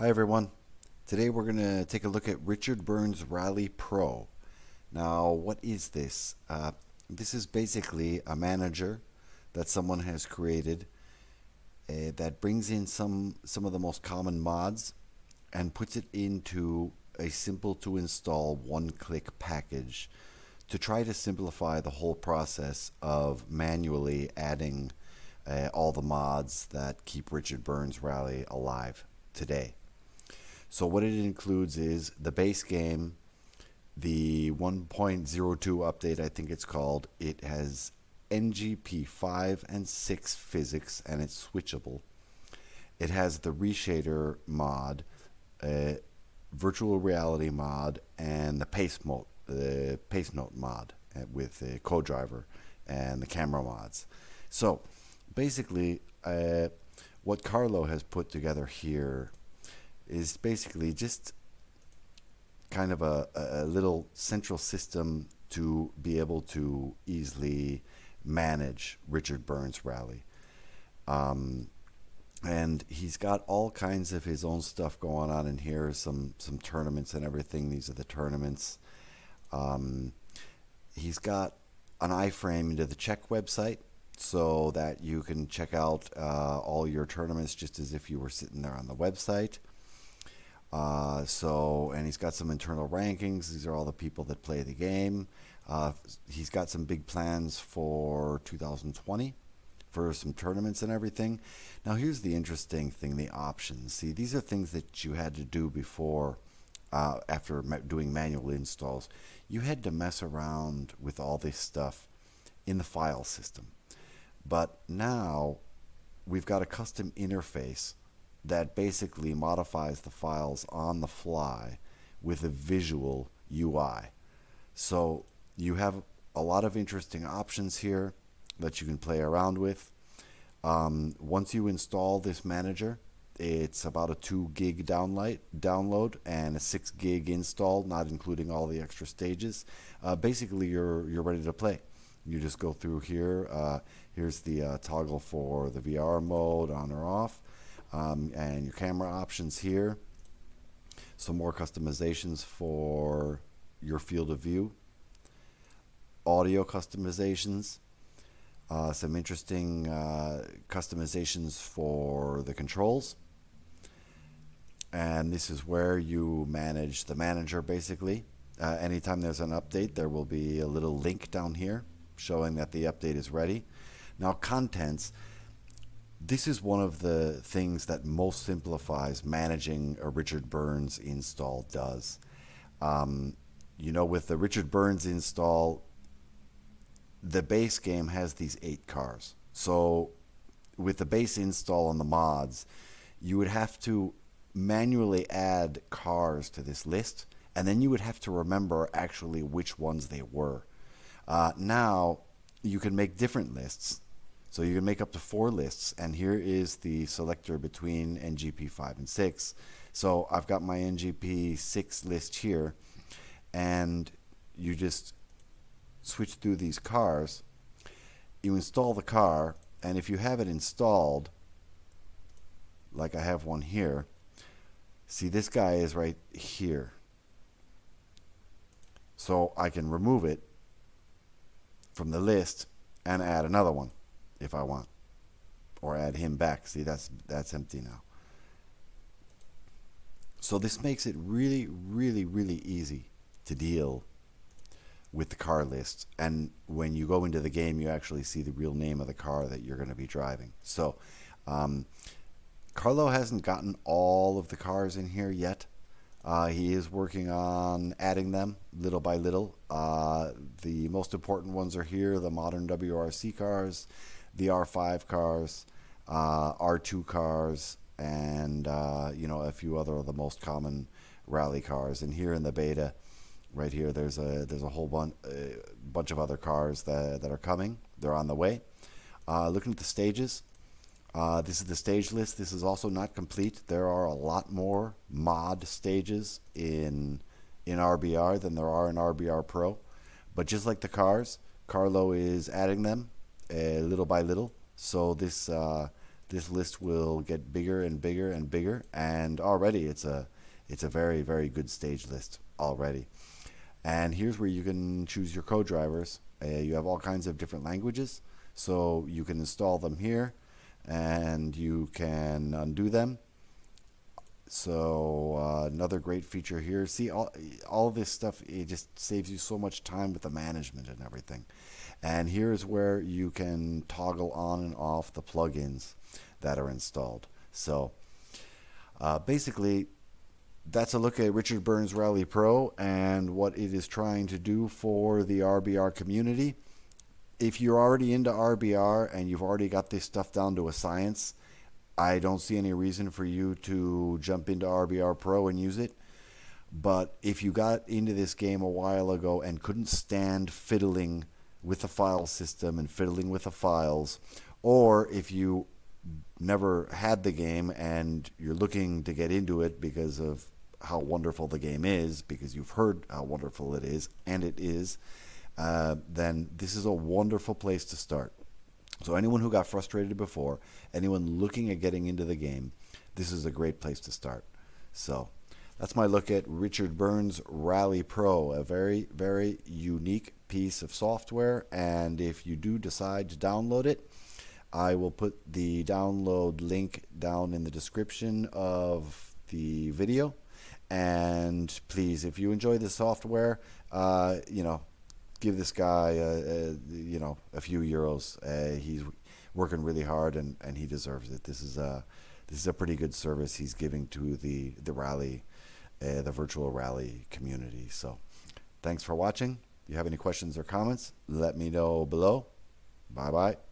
Hi everyone. Today we're going to take a look at Richard Burns Rally Pro. Now, what is this? This is basically a manager that someone has created that brings in some of the most common mods and puts it into a simple to install one-click package to try to simplify the whole process of manually adding all the mods that keep Richard Burns Rally alive today. So what it includes is the base game, the 1.02 update, I think it's called. It has NGP 5 and 6 physics, and it's switchable. It has the reshader mod, virtual reality mod, and the pace note mod with the co-driver and the camera mods. So basically, what Carlo has put together here is basically just kind of a little central system to be able to easily manage Richard Burns Rally. And he's got all kinds of his own stuff going on in here, some tournaments and everything. These are the tournaments. He's got an iframe into the Czech website so that you can check out all your tournaments just as if you were sitting there on the website. And he's got some internal rankings. These are all the people that play the game. He's got some big plans for 2020 for some tournaments and everything. Now, here's the interesting thing, the options. See, these are things that you had to do before, after doing manual installs. You had to mess around with all this stuff in the file system. But now we've got a custom interface that basically modifies the files on the fly with a visual UI. So you have a lot of interesting options here that you can play around with. Once you install this manager, it's about a 2 gig download and a 6 gig install, not including all the extra stages. Basically, you're ready to play. You just go through here. Here's the toggle for the VR mode, on or off. And your camera options here. Some more customizations for your field of view. Audio customizations. Some interesting customizations for the controls. And this is where you manage the manager, basically. Anytime there's an update, there will be a little link down here showing that the update is ready. Now, contents. This is one of the things that most simplifies managing a Richard Burns install does. With the Richard Burns install, the base game has these 8 cars. So with the base install on the mods, you would have to manually add cars to this list, and then you would have to remember actually which ones they were. Now you can make different lists. So you can make up to 4 lists, and here is the selector between NGP 5 and 6. So I've got my NGP 6 list here, and you just switch through these cars. You install the car, and if you have it installed, like I have one here, see, this guy is right here. So I can remove it from the list and add another one if I want, or add him back. See, that's empty now. So this makes it really, really, really easy to deal with the car list, and when you go into the game, you actually see the real name of the car that you're going to be driving. So Carlo hasn't gotten all of the cars in here yet. He is working on adding them little by little. The most important ones are here: the modern WRC cars, the R5 cars, R2 cars, and a few other of the most common rally cars. And here in the beta, right here, there's a whole bunch of other cars that are coming. They're on the way. Looking at the stages, this is the stage list. This is also not complete. There are a lot more mod stages in RBR than there are in RBR Pro. But just like the cars, Carlo is adding them little by little. So this this list will get bigger and bigger and bigger, and already it's a very, very good stage list already. And here's where you can choose your co-drivers. You have all kinds of different languages, so you can install them here, and you can undo them. So another great feature here. See, all this stuff, it just saves you so much time with the management and everything. And here's where you can toggle on and off the plugins that are installed. So basically, that's a look at Richard Burns Rally Pro and what it is trying to do for the RBR community. If you're already into RBR and you've already got this stuff down to a science, I don't see any reason for you to jump into RBR Pro and use it. But if you got into this game a while ago and couldn't stand fiddling with the file system and fiddling with the files, or if you never had the game and you're looking to get into it because of how wonderful the game is, because you've heard how wonderful it is, and it is, then this is a wonderful place to start. So anyone who got frustrated before, anyone looking at getting into the game, this is a great place to start. So that's my look at Richard Burns Rally Pro, a very, very unique piece of software. And if you do decide to download it, I will put the download link down in the description of the video. And please, if you enjoy the software, give this guy, a few euros. He's working really hard, and he deserves it. This is a pretty good service he's giving to the rally, the virtual rally community. So, thanks for watching. If you have any questions or comments, let me know below. Bye bye.